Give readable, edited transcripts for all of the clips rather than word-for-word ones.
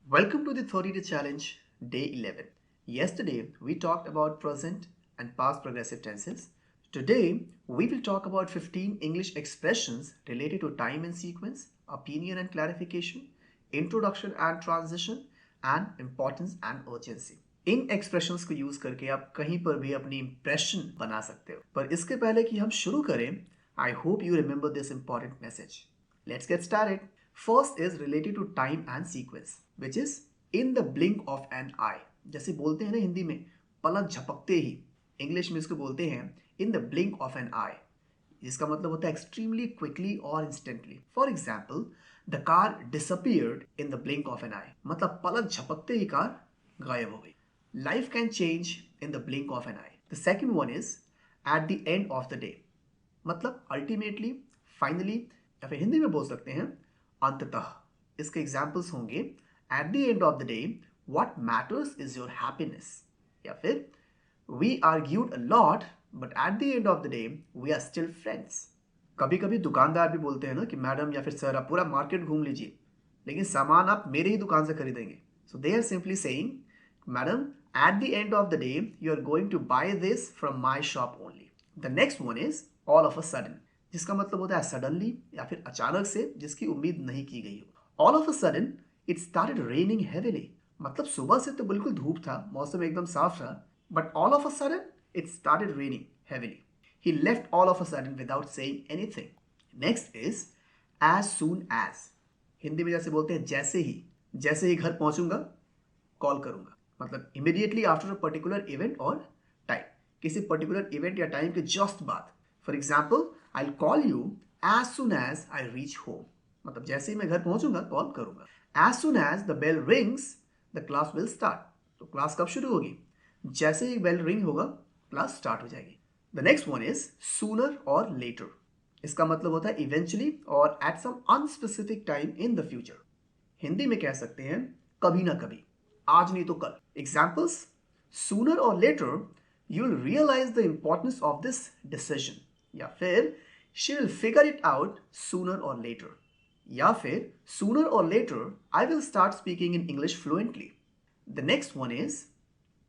Welcome to the 30 Day Challenge, Day 11. Yesterday, we talked about present and past progressive tenses. Today, we will talk about 15 English expressions related to time and sequence, opinion and clarification, introduction and transition, and importance and urgency. In expressions को use करके आप कहीं पर भी अपनी impression बना सकते हो पर इसके पहले कि हम शुरू करें I hope you remember this important message. Let's get started. First is related to time and sequence, which is in the blink of an eye. जैसे बोलते हैं ना हिंदी में पलक झपकते ही, इंग्लिश में इसको बोलते हैं in the blink of an eye, जिसका मतलब होता है extremely quickly और instantly. For example, the car disappeared in the blink of an eye. मतलब पलक झपकते ही कार गायब हो गई. Life can change in the blink of an eye. The second one is at the end of the day. मतलब ultimately, finally, या फिर हिंदी में बोल सकते हैं अंततः. इसके एग्जाम्पल्स होंगे at the end of the day what matters is your happiness, या फिर we argued a lot but at the end of the day we are still friends. कभी कभी दुकानदार भी बोलते हैं ना कि मैडम या फिर सर आप पूरा मार्केट घूम लीजिए लेकिन सामान आप मेरे ही दुकान से खरीदेंगे. So they are simply saying madam at the end of the day you are going to buy this from my shop only. The next one is all of a sudden, जिसका मतलब होता है सडनली या फिर अचानक से जिसकी उम्मीद नहीं की गई हो. All of a sudden it started raining heavily. मतलब सुबह से तो बिल्कुल धूप था, मौसम एकदम साफ था, but all of a sudden it started raining heavily. He left all of a sudden without saying anything. Next is as soon as. Hindi में जैसे बोलते हैं जैसे ही घर पहुंचूंगा कॉल करूंगा. मतलब immediately after a particular event और टाइम, किसी पर्टिकुलर इवेंट या टाइम के जस्ट बाद. For example I'll call you as soon as I reach home. मतलब जैसे ही मैं घर पहुंचूंगा कॉल करूंगा. As soon as the bell rings, the class will start. तो क्लास कब शुरू होगी? जैसे ही बेल रिंग होगा क्लास स्टार्ट हो जाएगी. The next one is sooner or later. इसका मतलब होता है eventually और at some unspecific time in the future. Hindi में कह सकते हैं कभी ना कभी, आज नहीं तो कल. Examples: sooner or later you'll realize the importance of this decision. या फिर she will figure it out sooner or later. या फिर sooner or later I will start speaking in English fluently. The next one is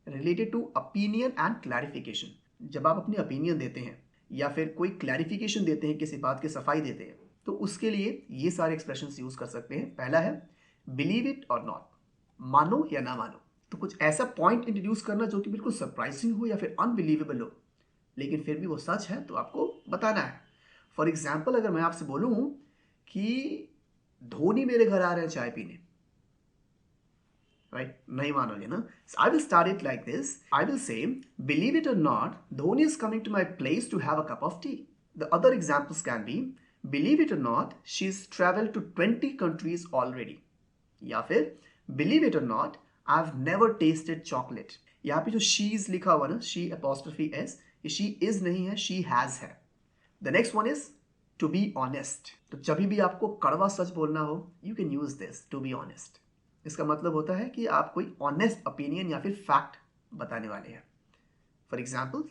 related to opinion and clarification. जब आप अपनी opinion देते हैं या फिर कोई clarification देते हैं, किसी बात की सफाई देते हैं, तो उसके लिए ये सारे expressions यूज कर सकते हैं. पहला है believe it or not, मानो या ना मानो. तो कुछ ऐसा पॉइंट इंट्रोड्यूस करना जो कि बिल्कुल सरप्राइजिंग हो या फिर अनबिलीवेबल हो, लेकिन फिर भी वो सच है तो आपको बताना है. फॉर एग्जाम्पल अगर मैं आपसे बोलूं कि धोनी मेरे घर आ रहे हैं चाय पीने, राइट? नहीं मानोगे ना. I will start it like this. I will say believe it or not, Dhoni is coming to my place to have a cup of tea. The other examples can be believe it or not she is travel to 20 countries already. या फिर believe it or not I have never tested chocolate. यहाँ पे जो she's लिखा हुआ ना, she apostrophe S, ये she is नहीं है, शी हैज है. The next one is to be honest. तो जब भी आपको कड़वा सच बोलना हो you can use this to be honest. इसका मतलब होता है कि आप कोई ऑनेस्ट ओपिनियन या फिर फैक्ट बताने वाले हैं. For example,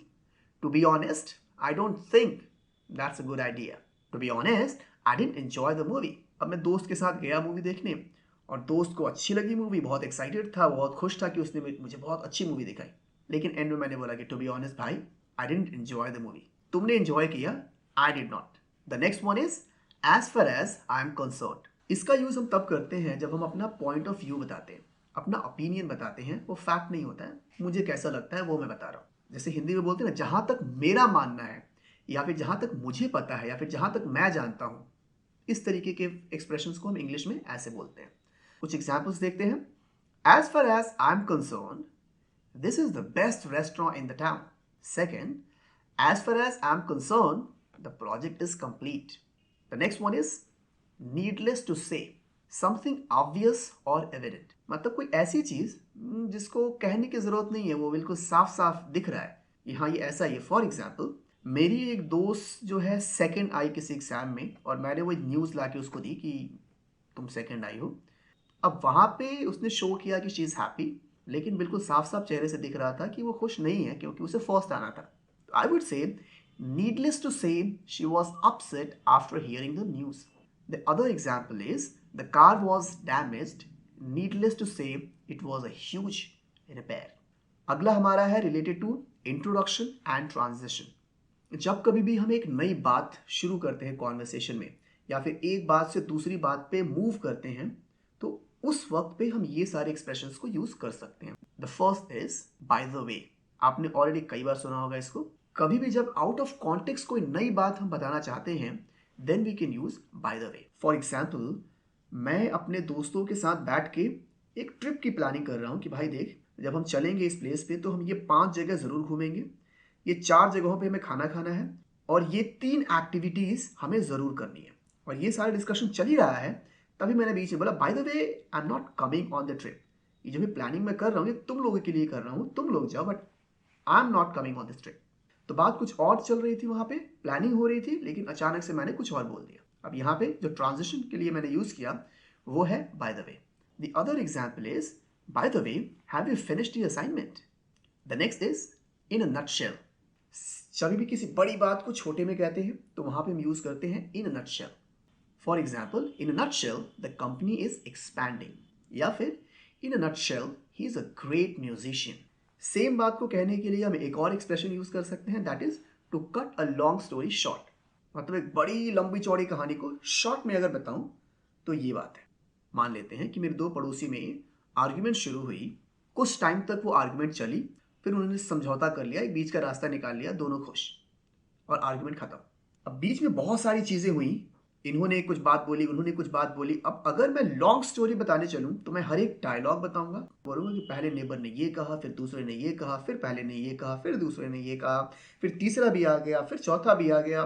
to be honest I don't think that's a good idea. To be honest I didn't enjoy the movie. अब मैं दोस्त के साथ गया मूवी देखने और दोस्त को अच्छी लगी मूवी, बहुत एक्साइटेड था, बहुत खुश था कि उसने मुझे बहुत अच्छी मूवी दिखाई, लेकिन एंड में मैंने बोला कि टू बी ऑनेस्ट भाई I didn't enjoy the movie. तुमने एंजॉय किया, I did not. The next one is as far as I am concerned. इसका यूज हम तब करते हैं जब हम अपना पॉइंट ऑफ व्यू बताते हैं, अपना ओपिनियन बताते हैं. वो फैक्ट नहीं होता है, मुझे कैसा लगता है वो मैं बता रहा हूँ. जैसे हिंदी में बोलते हैं ना, जहां तक मेरा मानना है, या फिर जहां तक मुझे पता है, या फिर जहां तक मैं जानता हूं. इस तरीके के एक्सप्रेशंस को हम इंग्लिश में ऐसे बोलते हैं. कुछ एग्जाम्पल्स देखते हैं. As far as I am concerned this is the best restaurant in the town. Second, as far as I'm concerned, the project is complete. The next one is needless to say, something obvious or evident. मतलब कोई ऐसी चीज जिसको कहने की जरूरत नहीं है, वो बिल्कुल साफ साफ दिख रहा है कि हाँ ये ऐसा ही है. फॉर एग्जाम्पल, मेरी एक दोस्त जो है सेकंड आई किसी एग्जाम में, और मैंने वो न्यूज़ ला के उसको दी कि तुम सेकंड आई हो. अब वहाँ पे उसने शो किया कि शी इज़ हैप्पी, लेकिन बिल्कुल साफ साफ चेहरे से दिख रहा था कि वो खुश नहीं है क्योंकि उसे फर्स्ट आना था. I would say, needless to say, she was upset after hearing the news. The other example is the car was damaged needless to say it was a huge repair. अगला हमारा है related to introduction and transition. जब कभी भी हम एक नई बात शुरू करते हैं कॉन्वर्सेशन में या फिर एक बात से दूसरी बात पे मूव करते हैं तो उस वक्त पे हम ये सारे एक्सप्रेशंस को यूज कर सकते हैं। The first is by the वे। आपने ऑलरेडी कई बार सुना होगा इसको। कभी भी जब आउट ऑफ कॉन्टेक्स्ट कोई नई बात हम बताना चाहते हैं then we can use by the way. For example, मैं अपने दोस्तों के साथ बैठ के एक ट्रिप की प्लानिंग कर रहा हूँ कि भाई देख, जब हम चलेंगे इस प्लेस पे तो हम ये 5 जगह ज़रूर घूमेंगे, ये 4 जगहों पे हमें खाना खाना है और ये 3 एक्टिविटीज़ हमें ज़रूर करनी है। और ये सारा डिस्कशन चल ही रहा है, तभी मैंने बीच में बोला bye the way I am not coming on the trip. ये जो भी प्लानिंग मैं कर रहा हूँ ये तुम लोगों के लिए कर रहा हूँ, तुम लोग जाओ but I am not coming on this trip. तो बात कुछ और चल रही थी, वहाँ पे प्लानिंग हो रही थी, लेकिन अचानक से मैंने कुछ और बोल दिया। अब यहाँ पे जो ट्रांजिशन के लिए मैंने यूज़ किया वो है bye the way. The other example is by the way have you finished your assignment. The next is in a nutshell. जब भी किसी बड़ी बात को छोटे में कहते हैं तो वहाँ पे हम यूज़ करते हैं in a nutshell. For example, in a nutshell the company is expanding, या फिर in a nutshell he is a great musician. Same बात को कहने के लिए हम एक और एक्सप्रेशन यूज कर सकते हैं, that is to cut a long story short. मतलब एक बड़ी लंबी चौड़ी कहानी को शॉर्ट में अगर बताऊं तो ये बात है। मान लेते हैं कि मेरे दो पड़ोसी में आर्ग्यूमेंट शुरू हुई, कुछ टाइम तक वो आर्ग्यूमेंट चली, फिर उन्होंने समझौता कर लिया, एक बीच का रास्ता निकाल लिया, दोनों खुश और आर्ग्यूमेंट खत्म। अब बीच में बहुत सारी चीजें हुई, इन्होंने कुछ बात बोली, उन्होंने कुछ बात बोली। अब अगर मैं लॉन्ग स्टोरी बताने चलूं तो मैं हर एक डायलॉग बताऊंगा, बोलूंगा कि पहले नेबर ने ये कहा, फिर दूसरे ने ये कहा, फिर पहले ने ये कहा, फिर दूसरे ने ये कहा, फिर तीसरा भी आ गया, फिर चौथा भी आ गया।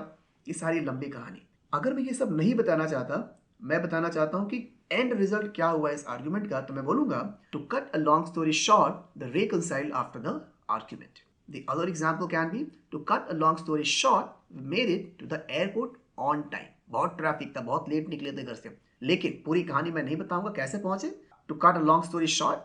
ये सारी लंबी कहानी। अगर मैं ये सब नहीं बताना चाहता, मैं बताना चाहता हूं कि एंड रिजल्ट क्या हुआ इस आर्ग्यूमेंट का, तो मैं बोलूंगा to cut a long story short the reconciled after the argument. The other example can be to cut a long story short, we made it to the airport on time. बहुत traffic था, बहुत late निकले थे घर से, लेकिन पूरी कहानी मैं नहीं बताऊंगा कैसे पहुंचे। To cut a long story short,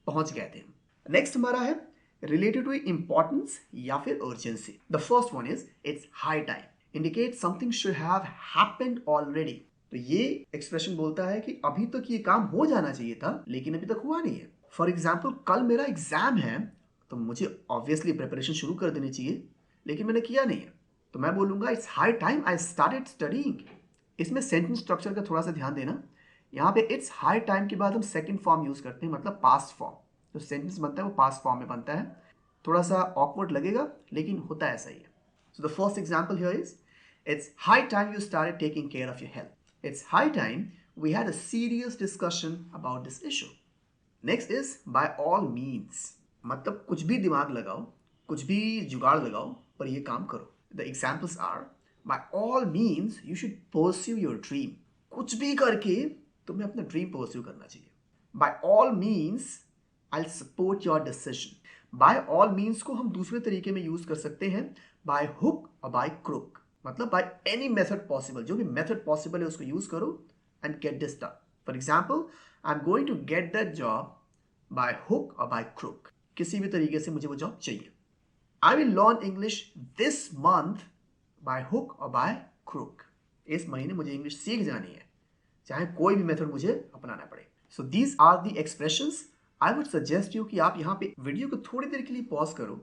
पहुंच गए थे। नेक्स्ट हमारा है रिलेटेड टू इंपॉर्टेंस या फिर urgency. The first one is it's high time, indicate something should have happened already. तो ये एक्सप्रेशन बोलता है कि अभी तक ये काम हो जाना चाहिए था लेकिन अभी तक हुआ नहीं है। फॉर एग्जाम्पल, कल मेरा एग्जाम है तो मुझे ऑब्वियसली प्रिपरेशन शुरू कर देनी चाहिए, लेकिन मैंने किया नहीं है, तो मैं बोलूंगा it's high time I started studying. इसमें सेंटेंस स्ट्रक्चर का थोड़ा सा ध्यान देना। यहाँ पे इट्स हाई टाइम के बाद हम सेकंड फॉर्म यूज करते हैं, मतलब पास्ट फॉर्म। जो सेंटेंस बनता है वो पास्ट फॉर्म में बनता है। थोड़ा सा ऑकवर्ड लगेगा लेकिन होता ऐसा ही है। So the first example here is it's high time you started taking care of your health. It's high time we had a serious discussion about this issue. Next is by all means, मतलब कुछ भी दिमाग लगाओ, कुछ भी जुगाड़ लगाओ पर ये काम करो। The examples are by all means you should pursue your dream. कुछ भी करके तुम्हें अपना ड्रीम परस्यू करना चाहिए। By all means I support your decision. By all means को हम दूसरे तरीके में यूज कर सकते हैं, बाय हुक और बाय क्रुक, मतलब बाय एनी मेथड पॉसिबल। जो भी मेथड पॉसिबल है उसको यूज करो and get this done. For example, I am going to get that job by hook और बाय क्रुक। किसी भी तरीके से मुझे वो जॉब चाहिए। I will learn English this month by hook और बाय क्रुक। इस महीने मुझे इंग्लिश सीख जानी है, चाहे कोई भी मेथड मुझे अपनाना पड़े। So these are the expressions. I would suggest you कि आप यहाँ पे वीडियो को थोड़ी देर के लिए पॉज करो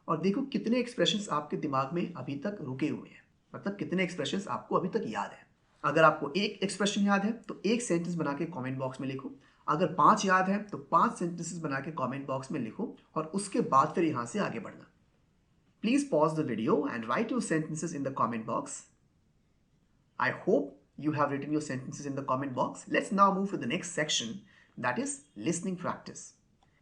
और देखो कितने एक्सप्रेशंस आपके दिमाग में अभी तक रुके हुए हैं, मतलब कितने एक्सप्रेशंस आपको अभी तक याद है। अगर आपको एक एक्सप्रेशन याद है तो एक सेंटेंस बना के कमेंट बॉक्स में लिखो। अगर 5 याद है तो 5 सेंटेंसेस बना के कमेंट बॉक्स में लिखो और उसके बाद फिर यहाँ से आगे बढ़ना। Please pause the video and right your sentences in the comment box. I hope you have written your sentences in the comment box. Let's now move to the next section, that is listening practice.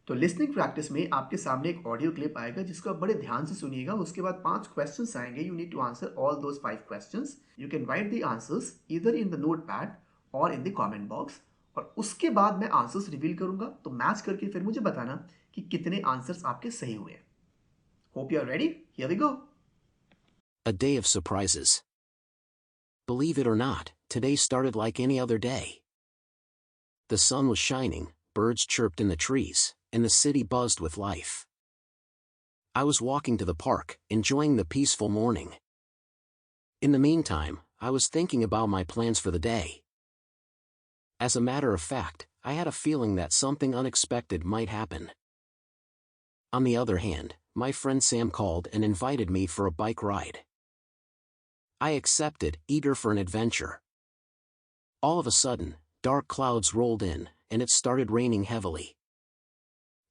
तो listening practice में आपके सामने एक audio clip आएगा जिसको आप बड़े ध्यान से सुनिएगा। उसके बाद 5 क्वेश्चंस आएंगे। You need to answer all those 5 questions. You can write the answers either in the notepad और इन द कमेंट बॉक्स। और उसके बाद मैं आंसर्स रिवील करूंगा, तो मैच करके फिर मुझे बताना कि कितने आंसर्स आपके सही हुए। Hope you are ready. Here we go. A day of surprises. Believe it or not, today started like any other day. The sun was shining, birds chirped in the trees, and the city buzzed with life. I was walking to the park, enjoying the peaceful morning. In the meantime, I was thinking about my plans for the day. As a matter of fact, I had a feeling that something unexpected might happen. On the other hand, my friend Sam called and invited me for a bike ride. I accepted, eager for an adventure. All of a sudden, dark clouds rolled in, and it started raining heavily.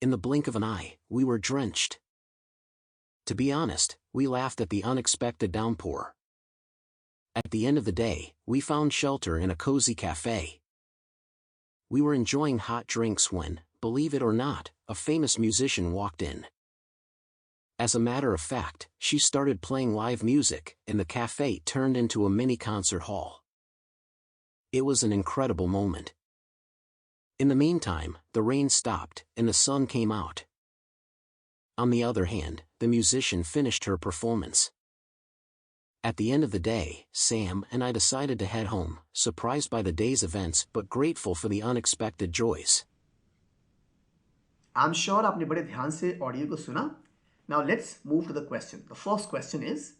In the blink of an eye, we were drenched. To be honest, we laughed at the unexpected downpour. At the end of the day, we found shelter in a cozy cafe. We were enjoying hot drinks when, believe it or not, a famous musician walked in. As a matter of fact, she started playing live music, and the cafe turned into a mini concert hall. It was an incredible moment. In the meantime, the rain stopped, and the sun came out. On the other hand, the musician finished her performance. At the end of the day, Sam and I decided to head home, surprised by the day's events but grateful for the unexpected joys. I'm sure आपने बड़े ध्यान से audio को सुना. Now let's move to the question. The first question is,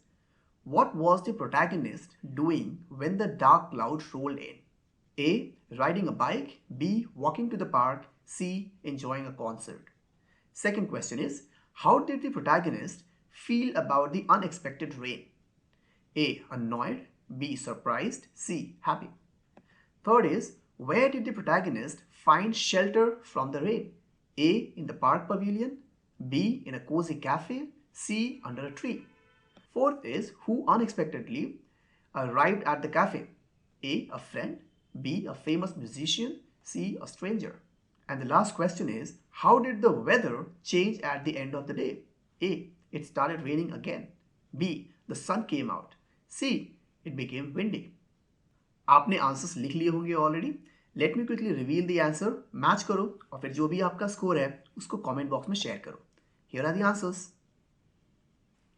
what was the protagonist doing when the dark cloud rolled in? A. Riding a bike. B. Walking to the park. C. Enjoying a concert. Second question is, how did the protagonist feel about the unexpected rain? A. Annoyed. B. Surprised. C. Happy. Third is, where did the protagonist find shelter from the rain? A. In the park pavilion. B. In a cozy cafe. C. Under a tree. Fourth is, who unexpectedly arrived at the cafe? A. A friend. B. A famous musician. C. A stranger. And the last question is, how did the weather change at the end of the day? A. It started raining again. B. The sun came out. C. It became windy. आपने answers लिख लिए होंगे already. Let me quickly reveal the answer. Match करो और फिर जो भी आपका स्कोर है उसको कमेंट बॉक्स में शेयर करो. Here are the answers.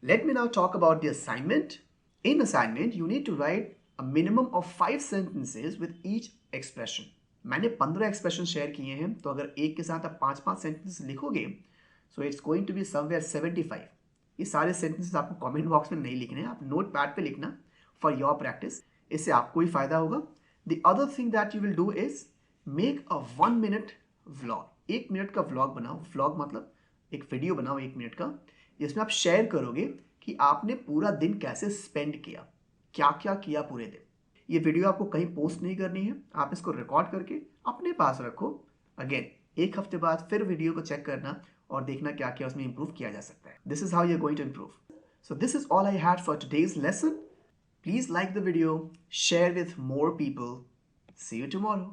Let me now talk about the assignment. In assignment, you need to write a minimum of 5 sentences with each expression. मैंने 15 एक्सप्रेशन शेयर किए हैं, तो अगर एक के साथ आप 5-5 सेंटेंस लिखोगे, so it's going to be somewhere 75. ये सारे सेंटेंसेस आपको कमेंट बॉक्स में नहीं लिखने हैं, आप नोट पैड पे लिखना फॉर योर प्रैक्टिस. इससे आपको ही फायदा होगा. The other thing that you will do is make a 1 minute vlog. 1 minute का व्लॉग बनाओ. व्लॉग मतलब एक वीडियो बनाओ 1 मिनट का, जिसमें आप शेयर करोगे कि आपने पूरा दिन कैसे स्पेंड किया, क्या क्या किया पूरे दिन. ये वीडियो आपको कहीं पोस्ट नहीं करनी है, आप इसको रिकॉर्ड करके अपने पास रखो. अगेन 1 हफ्ते बाद फिर वीडियो को चेक करना और देखना क्या क्या उसमें इंप्रूव किया जा सकता है. This is how you are going to improve. So this is all I had for today's lesson. Please like the video, share with more people. See you tomorrow.